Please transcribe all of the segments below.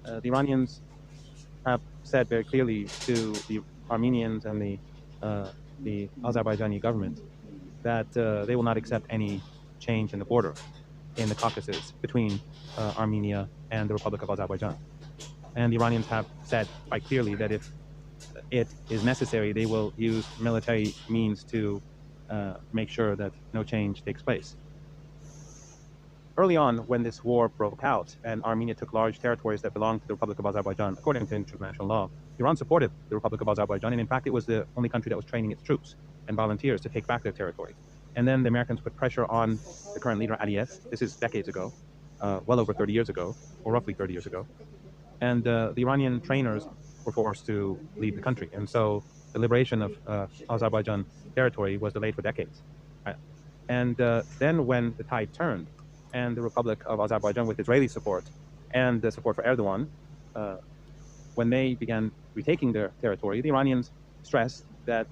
the Iranians have said very clearly to the Armenians and the Azerbaijani government that they will not accept any change in the border in the Caucasus between Armenia and the Republic of Azerbaijan. And the Iranians have said quite clearly that if it is necessary, they will use military means to make sure that no change takes place. Early on, when this war broke out and Armenia took large territories that belonged to the Republic of Azerbaijan, according to international law, Iran supported the Republic of Azerbaijan, and in fact, it was the only country that was training its troops and volunteers to take back their territory. And then the Americans put pressure on the current leader, Aliyev. This is decades ago, well over 30 years ago, or roughly 30 years ago. And the Iranian trainers were forced to leave the country. And so the liberation of Azerbaijan territory was delayed for decades. Right? And then when the tide turned, and the Republic of Azerbaijan, with Israeli support and the support for Erdogan, when they began retaking their territory, the Iranians stressed that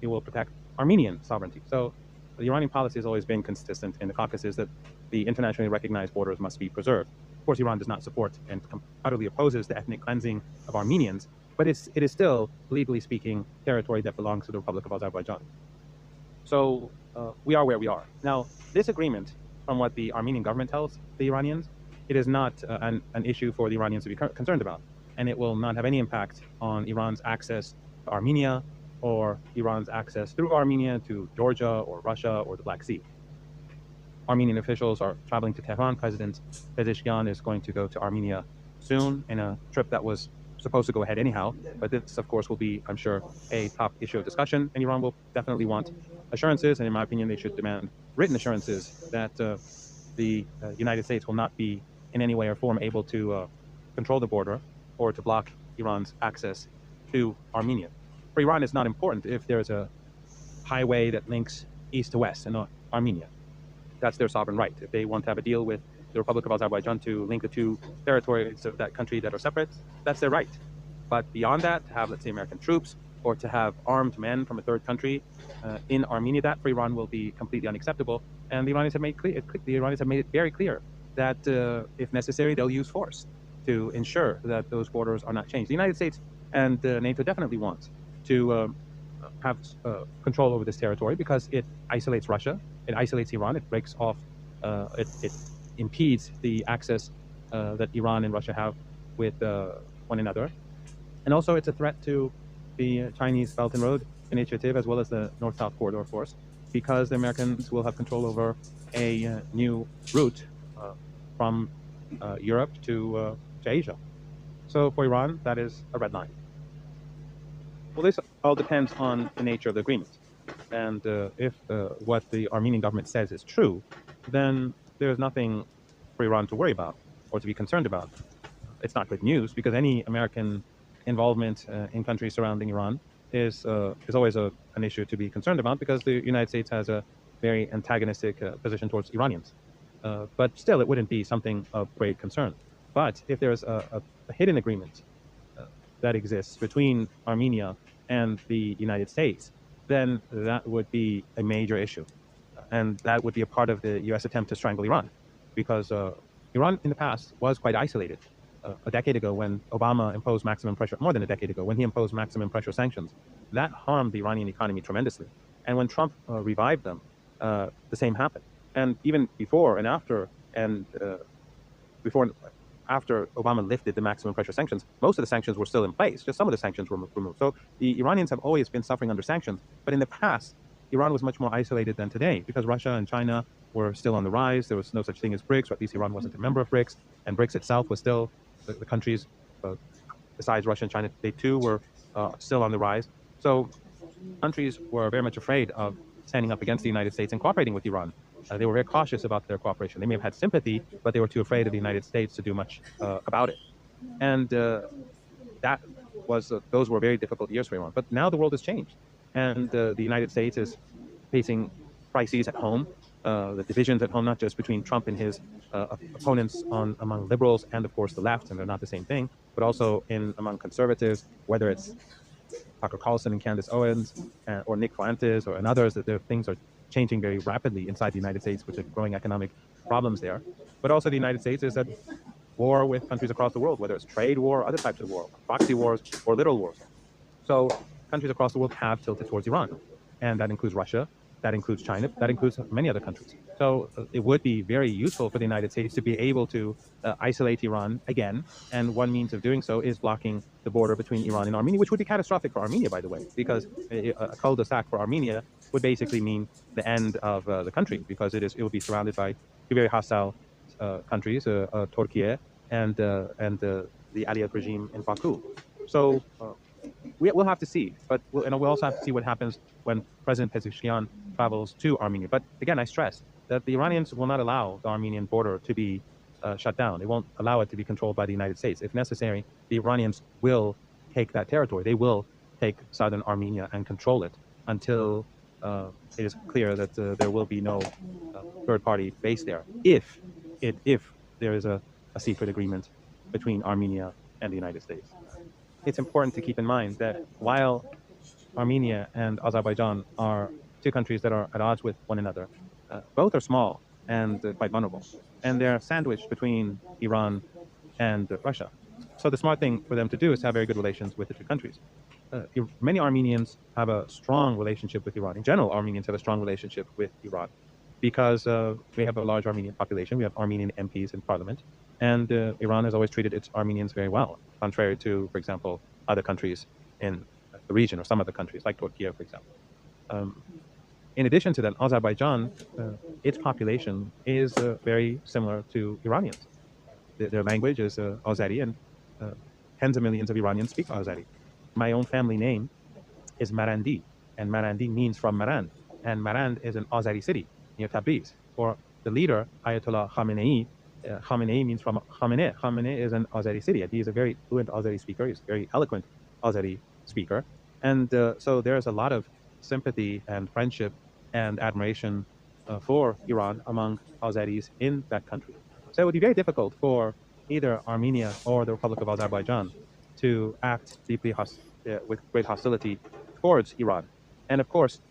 it will protect Armenian sovereignty. So the Iranian policy has always been consistent in the Caucasus that the internationally recognized borders must be preserved. Of course, Iran does not support and utterly opposes the ethnic cleansing of Armenians, but it is still, legally speaking, territory that belongs to the Republic of Azerbaijan. So we are where we are. Now, this agreement, from what the Armenian government tells the Iranians, it is not an issue for the Iranians to be concerned about. And it will not have any impact on Iran's access to Armenia or Iran's access through Armenia to Georgia or Russia or the Black Sea. Armenian officials are traveling to Tehran. President Pezeshkian is going to go to Armenia soon in a trip that was supposed to go ahead anyhow. But this, of course, will be, I'm sure, a top issue of discussion. And Iran will definitely want assurances. And in my opinion, they should demand written assurances that the United States will not be in any way or form able to control the border or to block Iran's access to Armenia. For Iran, it's not important if there's a highway that links east to west in Armenia. That's their sovereign right. If they want to have a deal with the Republic of Azerbaijan to link the two territories of that country that are separate, that's their right. But beyond that, to have, let's say, American troops or to have armed men from a third country in Armenia, that for Iran will be completely unacceptable. And the Iranians have made it very clear that if necessary, they'll use force to ensure that those borders are not changed. The United States and NATO definitely want to have control over this territory because it isolates Russia, it isolates Iran, it breaks off, it impedes the access that Iran and Russia have with one another. And also it's a threat to the Chinese Belt and Road Initiative as well as the North-South Corridor Force, because the Americans will have control over a new route from Europe to Asia. So for Iran, that is a red line. Well, this all depends on the nature of the agreement. And if what the Armenian government says is true, then there's nothing for Iran to worry about or to be concerned about. It's not good news because any American involvement in countries surrounding Iran is always an issue to be concerned about because the United States has a very antagonistic position towards Iranians. But still, it wouldn't be something of great concern. But if there's a hidden agreement that exists between Armenia and the United States, then that would be a major issue. And that would be a part of the U.S. attempt to strangle Iran, because Iran in the past was quite isolated. A decade ago, when Obama imposed maximum pressure, more than a decade ago, when he imposed maximum pressure sanctions, that harmed the Iranian economy tremendously. And when Trump revived them, the same happened. And even before and after, after Obama lifted the maximum pressure sanctions, most of the sanctions were still in place. Just some of the sanctions were removed. So the Iranians have always been suffering under sanctions. But in the past, Iran was much more isolated than today because Russia and China were still on the rise. There was no such thing as BRICS, or at least Iran wasn't a member of BRICS. And BRICS itself was still, the countries besides Russia and China, they too were still on the rise. So countries were very much afraid of standing up against the United States and cooperating with Iran. They were very cautious about their cooperation. They may have had sympathy, but they were too afraid of the United States to do much about it. And those were very difficult years for Iran. But now the world has changed. And the United States is facing crises at home, the divisions at home, not just between Trump and his opponents among liberals and, of course, the left, and they're not the same thing, but also among conservatives, whether it's Tucker Carlson and Candace Owens or Nick Fuentes and others, that things are changing very rapidly inside the United States, which are growing economic problems there. But also the United States is at war with countries across the world, whether it's trade war, other types of war, proxy wars, or literal wars. So countries across the world have tilted towards Iran, and that includes Russia, that includes China, that includes many other countries. So it would be very useful for the United States to be able to isolate Iran again, and one means of doing so is blocking the border between Iran and Armenia, which would be catastrophic for Armenia, by the way, because a cul-de-sac for Armenia would basically mean the end of the country, because it would be surrounded by two very hostile countries, Turkey and the Aliyev regime in Baku. So we'll have to see, but we'll also have to see what happens when President Pezeshkian travels to Armenia. But again, I stress that the Iranians will not allow the Armenian border to be shut down. They won't allow it to be controlled by the United States. If necessary, the Iranians will take that territory. They will take southern Armenia and control it until it is clear that there will be no third-party base there. If there is a secret agreement between Armenia and the United States. It's important to keep in mind that while Armenia and Azerbaijan are two countries that are at odds with one another, both are small and quite vulnerable, and they're sandwiched between Iran and Russia. So the smart thing for them to do is have very good relations with the two countries. Many Armenians have a strong relationship with Iran. In general, Armenians have a strong relationship with Iran because we have a large Armenian population. We have Armenian MPs in parliament, and Iran has always treated its Armenians very well, contrary to, for example, other countries in the region, or some other countries like Turkey, for example. In addition to that, Azerbaijan, its population is very similar to Iranians. Their language is Azeri, and tens of millions of Iranians speak Azeri. My own family name is Marandi, and Marandi means from Marand, and Marand is an Azeri city near Tabriz. For the leader, Ayatollah Khamenei, Khamenei means from Khamenei. Khamenei is an Azeri city, and he is a very fluent Azeri speaker. He's a very eloquent Azeri speaker. And so there's a lot of sympathy and friendship and admiration for Iran among Azeris in that country. So it would be very difficult for either Armenia or the Republic of Azerbaijan to act deeply with great hostility towards Iran. And of course,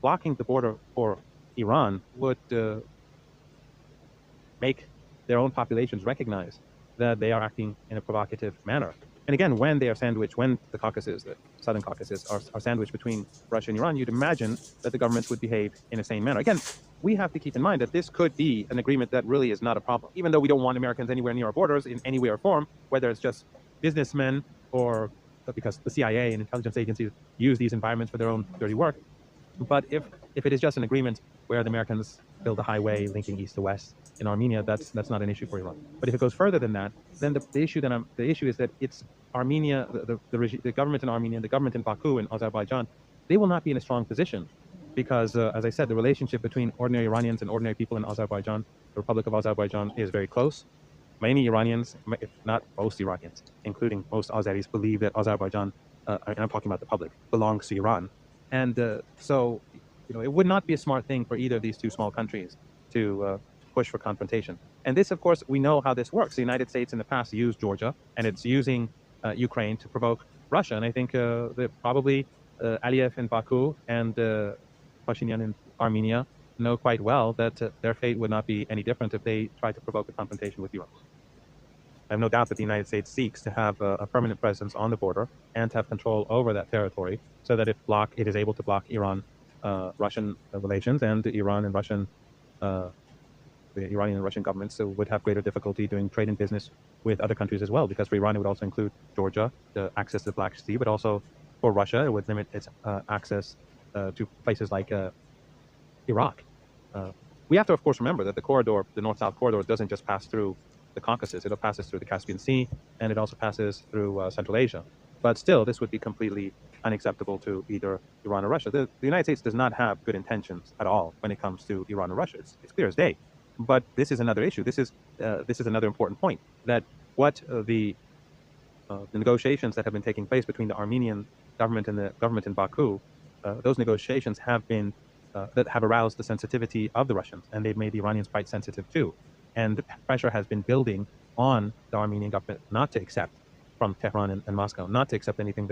blocking the border for Iran would make their own populations recognize that they are acting in a provocative manner. And again, when they are sandwiched, when the Caucasus, the southern Caucasus, are sandwiched between Russia and Iran, you'd imagine that the governments would behave in the same manner. Again, we have to keep in mind that this could be an agreement that really is not a problem, even though we don't want Americans anywhere near our borders in any way or form, whether it's just businessmen or because the CIA and intelligence agencies use these environments for their own dirty work. But if it is just an agreement where the Americans build a highway linking east to west in Armenia, that's not an issue for Iran. But if it goes further than that, then the issue is that it's Armenia, the government in Armenia, the government in Baku and Azerbaijan, they will not be in a strong position because, as I said, the relationship between ordinary Iranians and ordinary people in Azerbaijan, the Republic of Azerbaijan, is very close. Many Iranians, if not most Iranians, including most Azeris, believe that Azerbaijan, and I'm talking about the public, belongs to Iran. And so, it would not be a smart thing for either of these two small countries to push for confrontation. And this, of course, we know how this works. The United States in the past used Georgia, and it's using Ukraine to provoke Russia. And I think that probably Aliyev in Baku and Pashinyan in Armenia know quite well that their fate would not be any different if they tried to provoke a confrontation with Europe. I have no doubt that the United States seeks to have a permanent presence on the border and to have control over that territory so that it is able to block Iran-Russian relations, and the Iranian and Russian governments would have greater difficulty doing trade and business with other countries as well, because for Iran it would also include Georgia, the access to the Black Sea, but also for Russia it would limit its access to places like Iraq. We have to, of course, remember that the corridor, the North-South corridor, doesn't just pass through the Caucasus. It passes through the Caspian Sea, and it also passes through Central Asia. But still, this would be completely unacceptable to either Iran or Russia. The United States does not have good intentions at all when it comes to Iran or Russia. It's clear as day. But this is another issue. This is another important point, that what the negotiations that have been taking place between the Armenian government and the government in Baku, those negotiations have been that have aroused the sensitivity of the Russians, and they've made the Iranians quite sensitive too. And the pressure has been building on the Armenian government not to accept from Tehran and Moscow, not to accept anything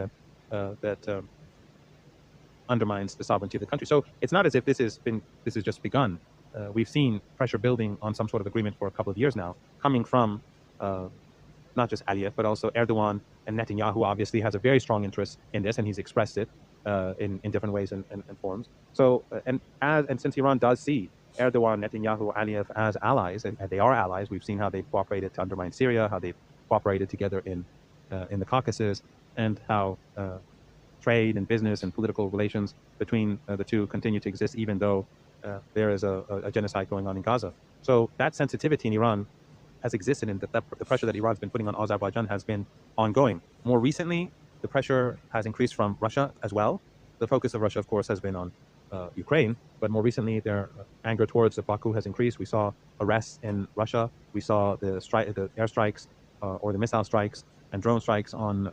that undermines the sovereignty of the country. So it's not as if this has just begun. We've seen pressure building on some sort of agreement for a couple of years now, coming from not just Aliyev, but also Erdogan and Netanyahu obviously has a very strong interest in this, and he's expressed it in different ways and forms. So, and since Iran does see Erdogan, Netanyahu, Aliyev as allies, and they are allies, we've seen how they've cooperated to undermine Syria, how they've cooperated together in the Caucasus, and how trade and business and political relations between the two continue to exist, even though there is a genocide going on in Gaza. So that sensitivity in Iran has existed, and the pressure that Iran's been putting on Azerbaijan has been ongoing. More recently, the pressure has increased from Russia as well. The focus of Russia, of course, has been on Ukraine, but more recently, their anger towards Baku has increased. We saw arrests in Russia. We saw the airstrikes or the missile strikes and drone strikes on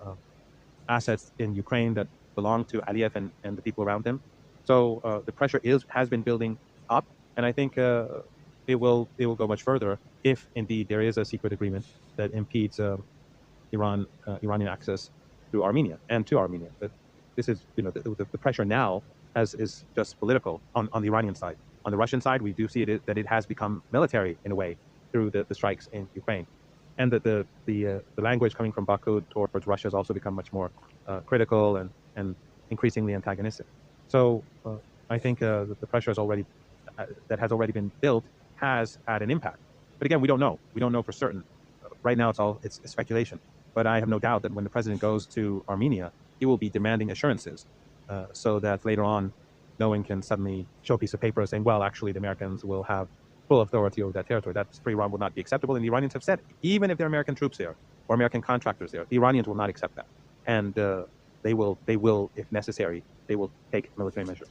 assets in Ukraine that belong to Aliyev and the people around him. So the pressure has been building up, and I think it will go much further if indeed there is a secret agreement that impedes Iranian access to Armenia and to Armenia. But this is, the pressure now is just political on the Iranian side. On the Russian side, we do see that it has become military in a way through the strikes in Ukraine, and that the language coming from Baku towards Russia has also become much more critical and increasingly antagonistic. So I think that the pressure that has already been built has had an impact. But again, we don't know. We don't know for certain. Right now, it's speculation. But I have no doubt that when the president goes to Armenia, he will be demanding assurances so that later on, no one can suddenly show a piece of paper saying, well, actually, the Americans will have full authority over that territory. That for Iran will not be acceptable. And the Iranians have said, even if there are American troops there or American contractors there, the Iranians will not accept that. And they will, if necessary, they will take military measures.